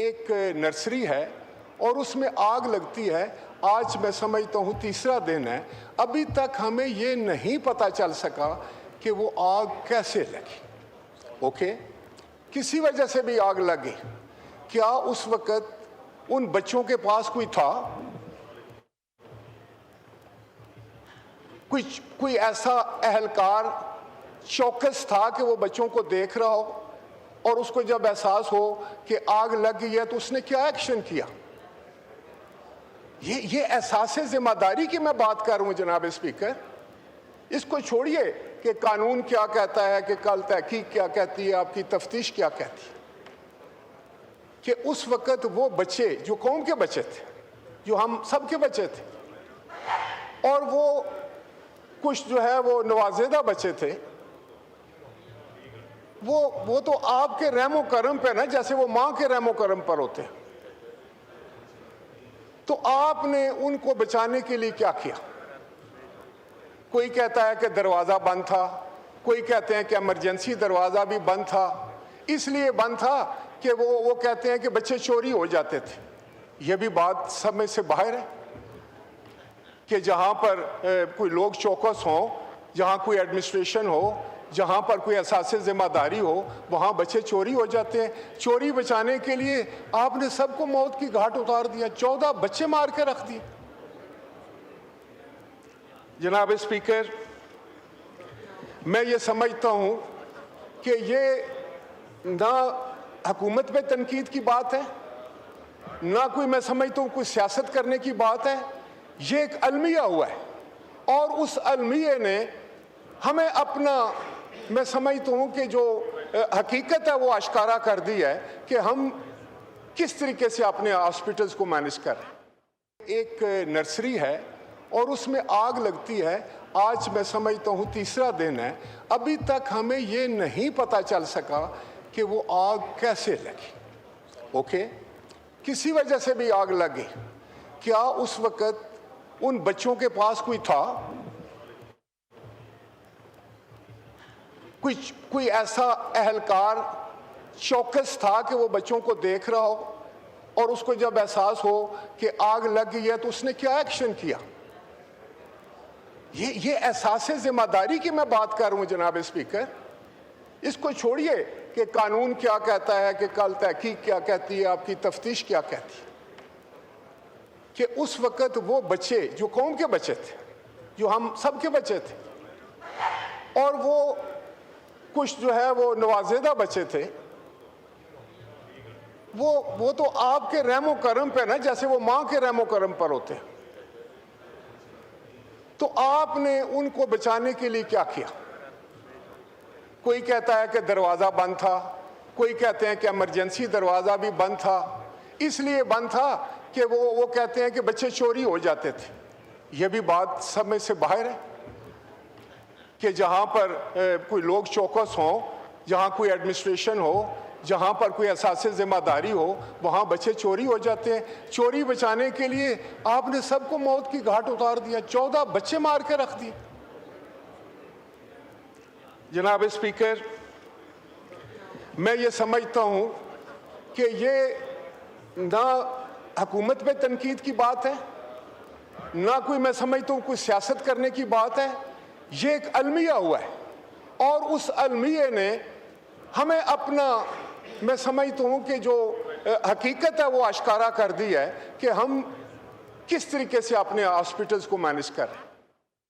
ایک نرسری ہے اور اس میں آگ لگتی ہے. آج میں سمجھتا ہوں تیسرا دن ہے. ابھی تک ہمیں یہ نہیں پتہ چل سکا کہ وہ آگ کیسے لگی. اوکے, کسی وجہ سے بھی آگ لگی. کیا اس وقت ان بچوں کے پاس کوئی تھا, کوئی ایسا اہلکار چوکس تھا کہ وہ بچوں کو دیکھ رہا ہو اور اس کو جب احساس ہو کہ آگ لگ گئی ہے تو اس نے کیا ایکشن کیا؟ یہ احساس ذمہ داری کی میں بات کر رہا ہوں جناب اسپیکر. اس کو چھوڑیے کہ قانون کیا کہتا ہے, کہ کل تحقیق کیا کہتی ہے, آپ کی تفتیش کیا کہتی ہے, کہ اس وقت وہ بچے جو قوم کے بچے تھے, جو ہم سب کے بچے تھے, اور وہ کچھ جو ہے وہ نوازیدہ بچے تھے, وہ تو آپ کے رحم و کرم پہ نا, جیسے وہ ماں کے رحم و کرم پر ہوتے ہیں. تو آپ نے ان کو بچانے کے لیے کیا کیا؟ کوئی کہتا ہے کہ دروازہ بند تھا, کوئی کہتے ہیں کہ ایمرجنسی دروازہ بھی بند تھا, اس لیے بند تھا کہ وہ کہتے ہیں کہ بچے چوری ہو جاتے تھے. یہ بھی بات سمجھ سے باہر ہے کہ جہاں پر کوئی لوگ چوکس ہوں, جہاں کوئی ایڈمنسٹریشن ہو, جہاں پر کوئی احساس ذمہ داری ہو, وہاں بچے چوری ہو جاتے ہیں. چوری بچانے کے لیے آپ نے سب کو موت کی گھاٹ اتار دیا, 14 بچے مار کے رکھ دیے. جناب اسپیکر, میں یہ سمجھتا ہوں کہ یہ نہ حکومت پہ تنقید کی بات ہے, نہ کوئی میں سمجھتا ہوں کوئی سیاست کرنے کی بات ہے. یہ ایک المیہ ہوا ہے اور اس المیہ نے ہمیں اپنا, میں سمجھتا ہوں کہ جو حقیقت ہے وہ آشکارا کر دی ہے کہ ہم کس طریقے سے اپنے ہاسپٹلز کو مینج کر رہے ہیں. ایک نرسری ہے اور اس میں آگ لگتی ہے. آج میں سمجھتا ہوں تیسرا دن ہے. ابھی تک ہمیں یہ نہیں پتہ چل سکا کہ وہ آگ کیسے لگی. اوکے, کسی وجہ سے بھی آگ لگی. کیا اس وقت ان بچوں کے پاس کوئی تھا, کوئی ایسا اہلکار چوکس تھا کہ وہ بچوں کو دیکھ رہا ہو اور اس کو جب احساس ہو کہ آگ لگ گئی ہے تو اس نے کیا ایکشن کیا؟ یہ احساس ذمہ داری کی میں بات کر رہا ہوں جناب اسپیکر. اس کو چھوڑیے کہ قانون کیا کہتا ہے, کہ کل تحقیق کیا کہتی ہے, آپ کی تفتیش کیا کہتی ہے, کہ اس وقت وہ بچے جو قوم کے بچے تھے, جو ہم سب کے بچے تھے, اور وہ کچھ جو ہے وہ نوازیدہ بچے تھے, وہ تو آپ کے رحم و کرم پہ نا, جیسے وہ ماں کے رحم و کرم پر ہوتے ہیں. تو آپ نے ان کو بچانے کے لیے کیا کیا؟ کوئی کہتا ہے کہ دروازہ بند تھا, کوئی کہتے ہیں کہ ایمرجنسی دروازہ بھی بند تھا, اس لیے بند تھا کہ وہ کہتے ہیں کہ بچے چوری ہو جاتے تھے. یہ بھی بات سمجھ سے باہر ہے کہ جہاں پر کوئی لوگ چوکس ہوں, جہاں کوئی ایڈمنسٹریشن ہو, جہاں پر کوئی احساس ذمہ داری ہو, وہاں بچے چوری ہو جاتے ہیں. چوری بچانے کے لیے آپ نے سب کو موت کی گھاٹ اتار دیا, 14 بچے مار کے رکھ دیے. جناب اسپیکر, میں یہ سمجھتا ہوں کہ یہ نہ حکومت پہ تنقید کی بات ہے, نہ کوئی میں سمجھتا ہوں کوئی سیاست کرنے کی بات ہے. یہ ایک المیہ ہوا ہے اور اس المیہ نے ہمیں اپنا, میں سمجھتا ہوں کہ جو حقیقت ہے وہ آشکارا کر دی ہے کہ ہم کس طریقے سے اپنے ہاسپٹلز کو مینج کر رہے ہیں.